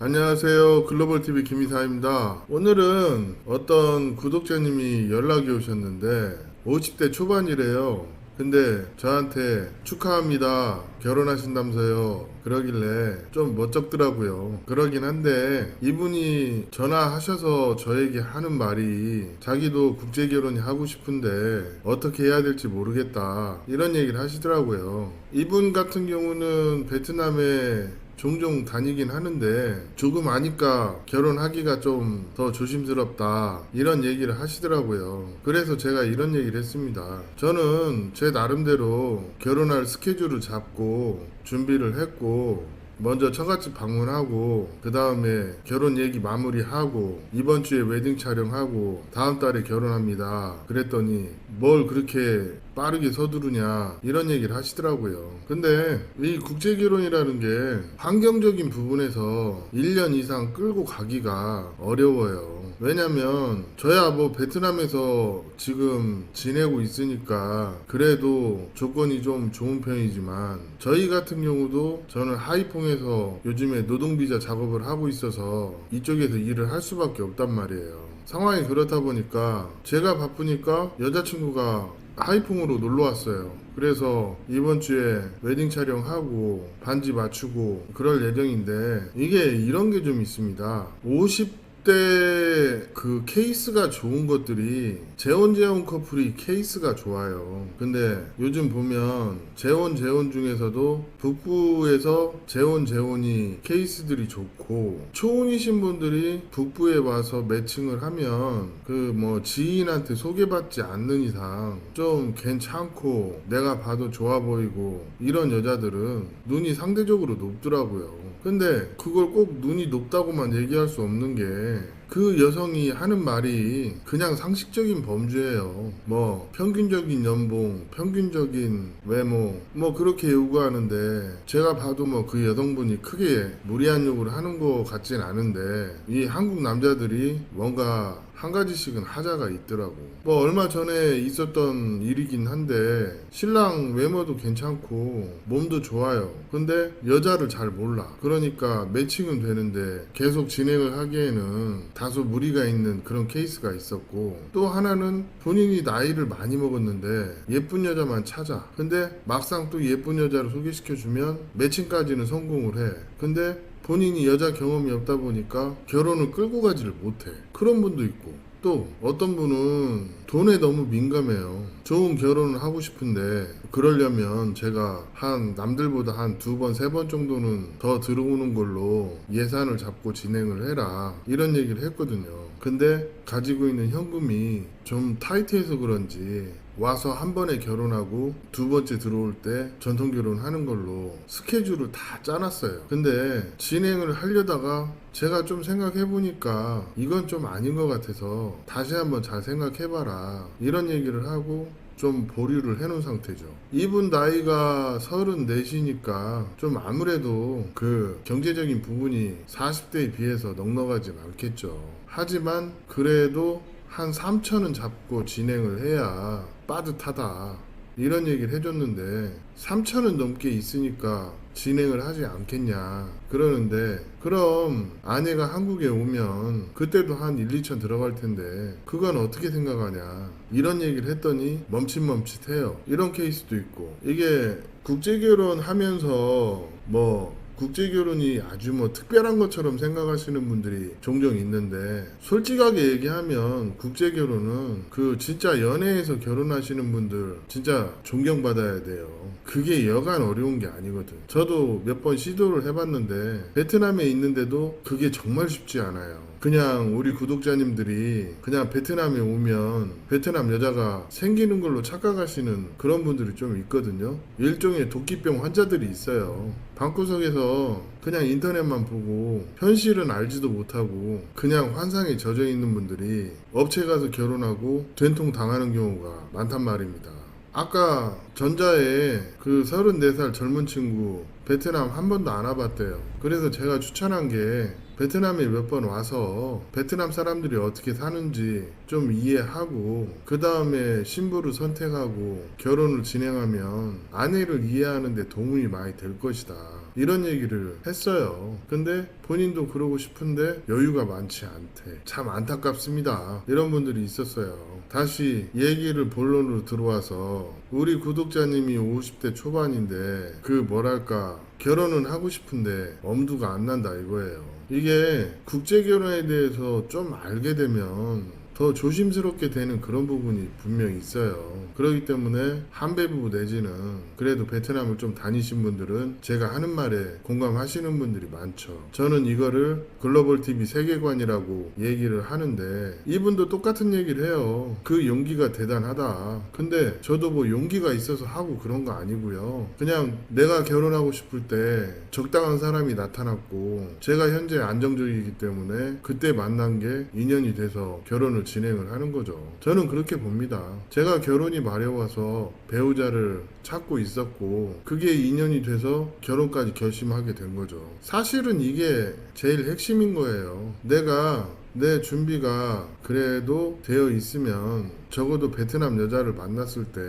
안녕하세요. 글로벌TV 김이사입니다. 오늘은 어떤 구독자님이 연락이 오셨는데 50대 초반이래요. 근데 저한테 축하합니다. 결혼하신다면서요. 그러길래 좀 멋쩍더라고요. 그러긴 한데 이분이 전화하셔서 저에게 하는 말이 자기도 국제결혼이 하고 싶은데 어떻게 해야 될지 모르겠다. 이런 얘기를 하시더라고요. 이분 같은 경우는 베트남에 종종 다니긴 하는데 조금 아니까 결혼하기가 좀 더 조심스럽다 이런 얘기를 하시더라고요. 그래서 제가 이런 얘기를 했습니다. 저는 제 나름대로 결혼할 스케줄을 잡고 준비를 했고 먼저 처갓집 방문하고 그 다음에 결혼 얘기 마무리하고 이번 주에 웨딩 촬영하고 다음 달에 결혼합니다. 그랬더니 뭘 그렇게 빠르게 서두르냐 이런 얘기를 하시더라고요. 근데 이 국제결혼이라는 게 환경적인 부분에서 1년 이상 끌고 가기가 어려워요. 왜냐면 저야 뭐 베트남에서 지금 지내고 있으니까 그래도 조건이 좀 좋은 편이지만 저희 같은 경우도 저는 하이퐁에서 요즘에 노동비자 작업을 하고 있어서 이쪽에서 일을 할 수밖에 없단 말이에요. 상황이 그렇다 보니까 제가 바쁘니까 여자친구가 하이퐁으로 놀러 왔어요. 그래서 이번 주에 웨딩 촬영하고 반지 맞추고 그럴 예정인데 이게 이런 게 좀 있습니다. 50대 그 케이스가 좋은 것들이 재혼 커플이 케이스가 좋아요. 근데 요즘 보면 재혼 중에서도 북부에서 재혼이 케이스들이 좋고 초혼이신 분들이 북부에 와서 매칭을 하면 그 뭐 지인한테 소개받지 않는 이상 좀 괜찮고 내가 봐도 좋아 보이고 이런 여자들은 눈이 상대적으로 높더라고요. 근데 그걸 꼭 눈이 높다고만 얘기할 수 없는 게 그 여성이 하는 말이 그냥 상식적인 범주예요. 뭐 평균적인 연봉, 평균적인 외모 뭐 그렇게 요구하는데 제가 봐도 뭐 그 여성분이 크게 무리한 요구를 하는 것 같진 않은데 이 한국 남자들이 뭔가 한 가지씩은 하자가 있더라고. 뭐 얼마 전에 있었던 일이긴 한데 신랑 외모도 괜찮고 몸도 좋아요. 근데 여자를 잘 몰라. 그러니까 매칭은 되는데 계속 진행을 하기에는 다소 무리가 있는 그런 케이스가 있었고 또 하나는 본인이 나이를 많이 먹었는데 예쁜 여자만 찾아. 근데 막상 또 예쁜 여자를 소개시켜주면 매칭까지는 성공을 해. 근데 본인이 여자 경험이 없다 보니까 결혼을 끌고 가지를 못해. 그런 분도 있고 또 어떤 분은 돈에 너무 민감해요. 좋은 결혼을 하고 싶은데 그러려면 제가 한 남들보다 한 두 번, 세 번 정도는 더 들어오는 걸로 예산을 잡고 진행을 해라. 이런 얘기를 했거든요. 근데 가지고 있는 현금이 좀 타이트해서 그런지 와서 한 번에 결혼하고 두 번째 들어올 때 전통 결혼하는 걸로 스케줄을 다 짜놨어요. 근데 진행을 하려다가 제가 좀 생각해 보니까 이건 좀 아닌 것 같아서 다시 한번 잘 생각해봐라 이런 얘기를 하고 좀 보류를 해놓은 상태죠. 이분 나이가 34이니까 좀 아무래도 그 경제적인 부분이 40대에 비해서 넉넉하진 않겠죠. 하지만 그래도 한 3천은 잡고 진행을 해야 빠듯하다. 이런 얘기를 해줬는데 3천은 넘게 있으니까 진행을 하지 않겠냐 그러는데 그럼 아내가 한국에 오면 그때도 한 1, 2천 들어갈 텐데 그건 어떻게 생각하냐 이런 얘기를 했더니 멈칫멈칫해요. 이런 케이스도 있고 이게 국제결혼 하면서 뭐 국제결혼이 아주 뭐 특별한 것처럼 생각하시는 분들이 종종 있는데 솔직하게 얘기하면 국제결혼은 그 진짜 연애에서 결혼하시는 분들 진짜 존경받아야 돼요. 그게 여간 어려운 게 아니거든. 저도 몇 번 시도를 해봤는데 베트남에 있는데도 그게 정말 쉽지 않아요. 그냥 우리 구독자님들이 그냥 베트남에 오면 베트남 여자가 생기는 걸로 착각하시는 그런 분들이 좀 있거든요. 일종의 도끼병 환자들이 있어요. 방구석에서 그냥 인터넷만 보고 현실은 알지도 못하고 그냥 환상에 젖어 있는 분들이 업체 가서 결혼하고 된통 당하는 경우가 많단 말입니다. 아까 전자에 그 34살 젊은 친구 베트남 한 번도 안 와봤대요. 그래서 제가 추천한 게 베트남에 몇 번 와서 베트남 사람들이 어떻게 사는지 좀 이해하고 그 다음에 신부를 선택하고 결혼을 진행하면 아내를 이해하는 데 도움이 많이 될 것이다, 이런 얘기를 했어요. 근데 본인도 그러고 싶은데 여유가 많지 않대. 참 안타깝습니다. 이런 분들이 있었어요. 다시 얘기를 본론으로 들어와서 우리 구독자님이 50대 초반인데 그 뭐랄까 결혼은 하고 싶은데 엄두가 안 난다 이거예요. 이게 국제결혼에 대해서 좀 알게 되면 더 조심스럽게 되는 그런 부분이 분명히 있어요. 그렇기 때문에 한배부 내지는 그래도 베트남을 좀 다니신 분들은 제가 하는 말에 공감하시는 분들이 많죠. 저는 이거를 글로벌 TV 세계관이라고 얘기를 하는데 이분도 똑같은 얘기를 해요. 그 용기가 대단하다. 근데 저도 뭐 용기가 있어서 하고 그런 거 아니고요. 그냥 내가 결혼하고 싶을 때 적당한 사람이 나타났고 제가 현재 안정적이기 때문에 그때 만난 게 인연이 돼서 결혼을 진행을 하는 거죠. 저는 그렇게 봅니다. 제가 결혼이 마려워서 배우자를 찾고 있었고 그게 인연이 돼서 결혼까지 결심하게 된 거죠. 사실은 이게 제일 핵심인 거예요. 내가 내 준비가 그래도 되어 있으면 적어도 베트남 여자를 만났을 때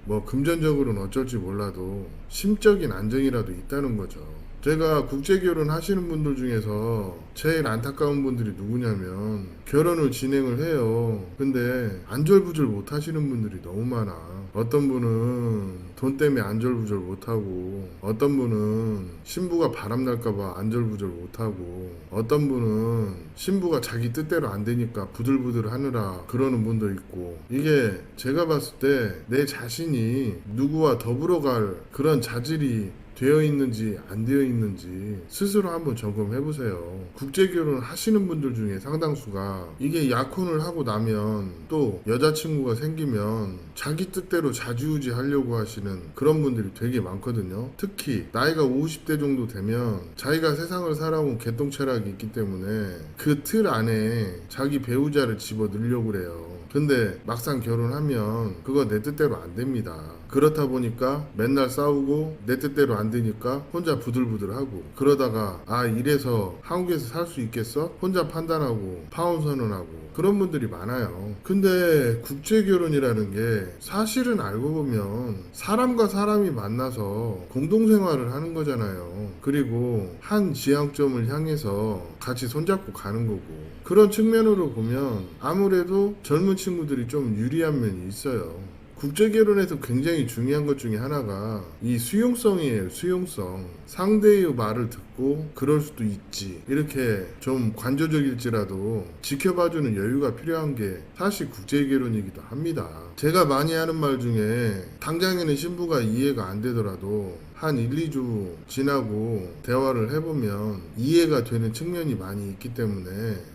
뭐 금전적으로는 어쩔지 몰라도 심적인 안정이라도 있다는 거죠. 제가 국제결혼 하시는 분들 중에서 제일 안타까운 분들이 누구냐면 결혼을 진행을 해요. 근데 안절부절 못 하시는 분들이 너무 많아. 어떤 분은 돈 때문에 안절부절 못하고, 어떤 분은 신부가 바람날까봐 안절부절 못하고, 어떤 분은 신부가 자기 뜻대로 안 되니까 부들부들 하느라 그러는 분도 있고, 이게 제가 봤을 때 내 자신이 누구와 더불어 갈 그런 자질이 되어 있는지 안 되어 있는지 스스로 한번 점검해 보세요. 국제결혼 하시는 분들 중에 상당수가 이게 약혼을 하고 나면 또 여자친구가 생기면 자기 뜻대로 좌지우지 하려고 하시는 그런 분들이 되게 많거든요. 특히 나이가 50대 정도 되면 자기가 세상을 살아온 개똥철학이 있기 때문에 그 틀 안에 자기 배우자를 집어 넣으려고 그래요. 근데 막상 결혼하면 그거 내 뜻대로 안 됩니다. 그렇다 보니까 맨날 싸우고 내 뜻대로 안 되니까 혼자 부들부들하고, 그러다가 아 이래서 한국에서 살 수 있겠어? 혼자 판단하고 파혼 선언하고 그런 분들이 많아요. 근데 국제결혼이라는 게 사실은 알고 보면 사람과 사람이 만나서 공동생활을 하는 거잖아요. 그리고 한 지향점을 향해서 같이 손잡고 가는 거고, 그런 측면으로 보면 아무래도 젊은 친구들이 좀 유리한 면이 있어요. 국제결혼에서 굉장히 중요한 것 중에 하나가 이 수용성이에요. 수용성. 상대의 말을 듣고 그럴 수도 있지, 이렇게 좀 관조적일지라도 지켜봐주는 여유가 필요한 게 사실 국제결혼이기도 합니다. 제가 많이 하는 말 중에 당장에는 신부가 이해가 안 되더라도 한 1, 2주 지나고 대화를 해보면 이해가 되는 측면이 많이 있기 때문에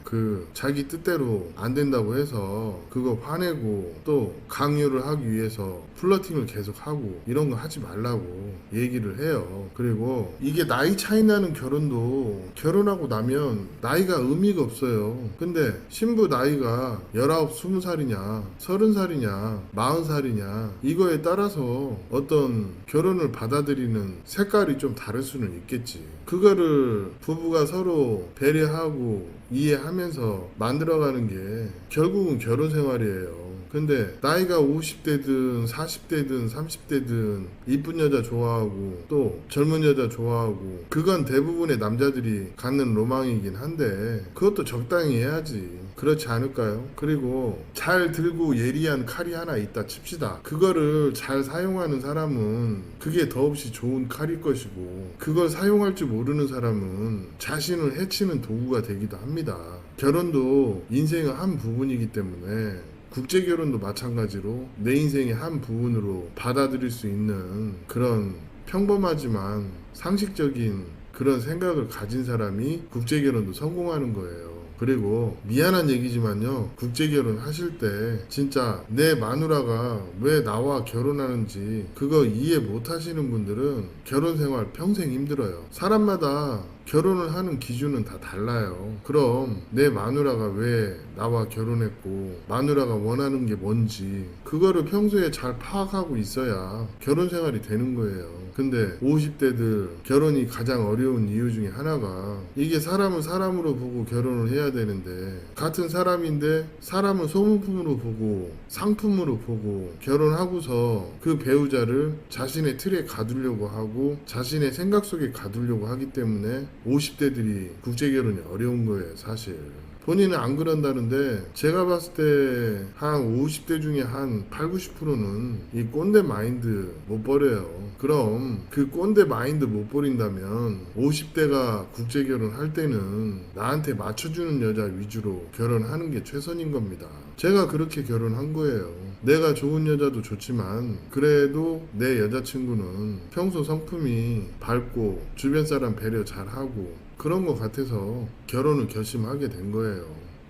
그 자기 뜻대로 안 된다고 해서 그거 화내고 또 강요를 하기 위해서 플러팅을 계속 하고 이런 거 하지 말라고 얘기를 해요. 그리고 이게 나이 차이 나는 결혼도 결혼하고 나면 나이가 의미가 없어요. 근데 신부 나이가 19, 20살이냐 30살이냐 40살이냐 이거에 따라서 어떤 결혼을 받아들이는 색깔이 좀 다를 수는 있겠지. 그거를 부부가 서로 배려하고 이해하면서 만들어가는 게 결국은 결혼 생활이에요. 근데 나이가 50대든 40대든 30대든 이쁜 여자 좋아하고 또 젊은 여자 좋아하고, 그건 대부분의 남자들이 갖는 로망이긴 한데 그것도 적당히 해야지. 그렇지 않을까요? 그리고 잘 들고 예리한 칼이 하나 있다 칩시다. 그거를 잘 사용하는 사람은 그게 더없이 좋은 칼일 것이고, 그걸 사용할 줄 모르는 사람은 자신을 해치는 도구가 되기도 합니다. 결혼도 인생의 한 부분이기 때문에 국제결혼도 마찬가지로 내 인생의 한 부분으로 받아들일 수 있는 그런 평범하지만 상식적인 그런 생각을 가진 사람이 국제결혼도 성공하는 거예요. 그리고 미안한 얘기지만요, 국제결혼 하실 때 진짜 내 마누라가 왜 나와 결혼하는지 그거 이해 못 하시는 분들은 결혼생활 평생 힘들어요. 사람마다 결혼을 하는 기준은 다 달라요. 그럼 내 마누라가 왜 나와 결혼했고 마누라가 원하는 게 뭔지 그거를 평소에 잘 파악하고 있어야 결혼 생활이 되는 거예요. 근데 50대들 결혼이 가장 어려운 이유 중에 하나가 이게 사람을 사람으로 보고 결혼을 해야 되는데 같은 사람인데 사람은 소모품으로 보고 상품으로 보고 결혼하고서 그 배우자를 자신의 틀에 가두려고 하고 자신의 생각 속에 가두려고 하기 때문에 50대들이 국제결혼이 어려운 거예요, 사실. 본인은 안 그런다는데 제가 봤을 때 한 50대 중에 한 8, 90%는 이 꼰대 마인드 못 버려요. 그럼 그 꼰대 마인드 못 버린다면 50대가 국제결혼 할 때는 나한테 맞춰주는 여자 위주로 결혼하는 게 최선인 겁니다. 제가 그렇게 결혼한 거예요. 내가 좋은 여자도 좋지만 그래도 내 여자친구는 평소 성품이 밝고 주변 사람 배려 잘하고 그런 것 같아서 결혼을 결심하게 된 거예요.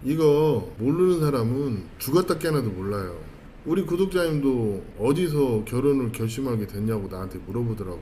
이거 모르는 사람은 죽었다 깨나도 몰라요. 우리 구독자님도 어디서 결혼을 결심하게 됐냐고 나한테 물어보더라고.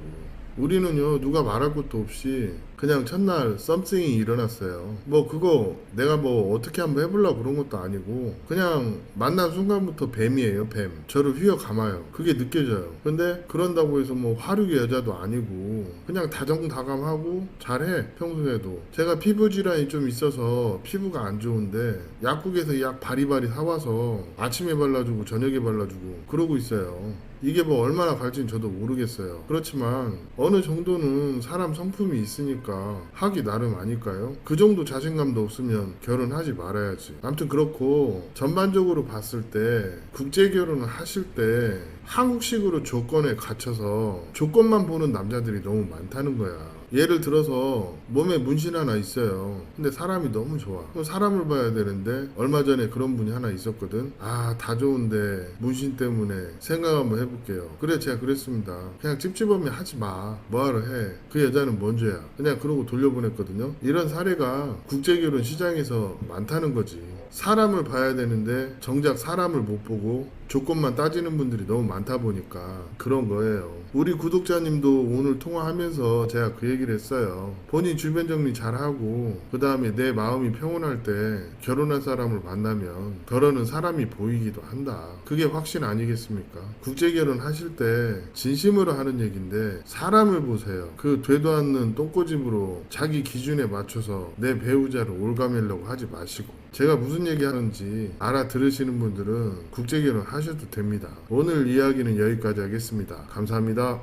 우리는요, 누가 말할 것도 없이 그냥 첫날 썸씽이 일어났어요. 뭐 그거 내가 뭐 어떻게 한번 해보려고 그런 것도 아니고 그냥 만난 순간부터 뱀이에요, 뱀. 저를 휘어 감아요. 그게 느껴져요. 근데 그런다고 해서 뭐 화류의 여자도 아니고 그냥 다정다감하고 잘해, 평소에도. 제가 피부 질환이 좀 있어서 피부가 안 좋은데 약국에서 약 바리바리 사와서 아침에 발라주고 저녁에 발라주고 그러고 있어요. 이게 뭐 얼마나 갈지는 저도 모르겠어요. 그렇지만 어느 정도는 사람 성품이 있으니까 하기 나름 아닐까요? 그 정도 자신감도 없으면 결혼하지 말아야지. 아무튼 그렇고 전반적으로 봤을 때 국제결혼을 하실 때 한국식으로 조건에 갇혀서 조건만 보는 남자들이 너무 많다는 거야. 예를 들어서 몸에 문신 하나 있어요. 근데 사람이 너무 좋아. 그럼 사람을 봐야 되는데 얼마 전에 그런 분이 하나 있었거든. 아, 다 좋은데 문신 때문에 생각 한번 해볼게요. 그래, 제가 그랬습니다. 그냥 찝찝하면 하지 마. 뭐하러 해. 그 여자는 뭔 죄야. 그냥 그러고 돌려보냈거든요. 이런 사례가 국제결혼 시장에서 많다는 거지. 사람을 봐야 되는데 정작 사람을 못 보고 조건만 따지는 분들이 너무 많다 보니까 그런 거예요. 우리 구독자님도 오늘 통화하면서 제가 그 얘기를 했어요. 본인 주변 정리 잘하고 그 다음에 내 마음이 평온할 때 결혼할 사람을 만나면 결혼은 사람이 보이기도 한다. 그게 확신 아니겠습니까? 국제결혼 하실 때 진심으로 하는 얘기인데 사람을 보세요. 그 되도 않는 똥꼬집으로 자기 기준에 맞춰서 내 배우자를 올가매려고 하지 마시고. 제가 무슨 얘기 하는지 알아들으시는 분들은 국제결혼 하셔도 됩니다. 오늘 이야기는 여기까지 하겠습니다. 감사합니다.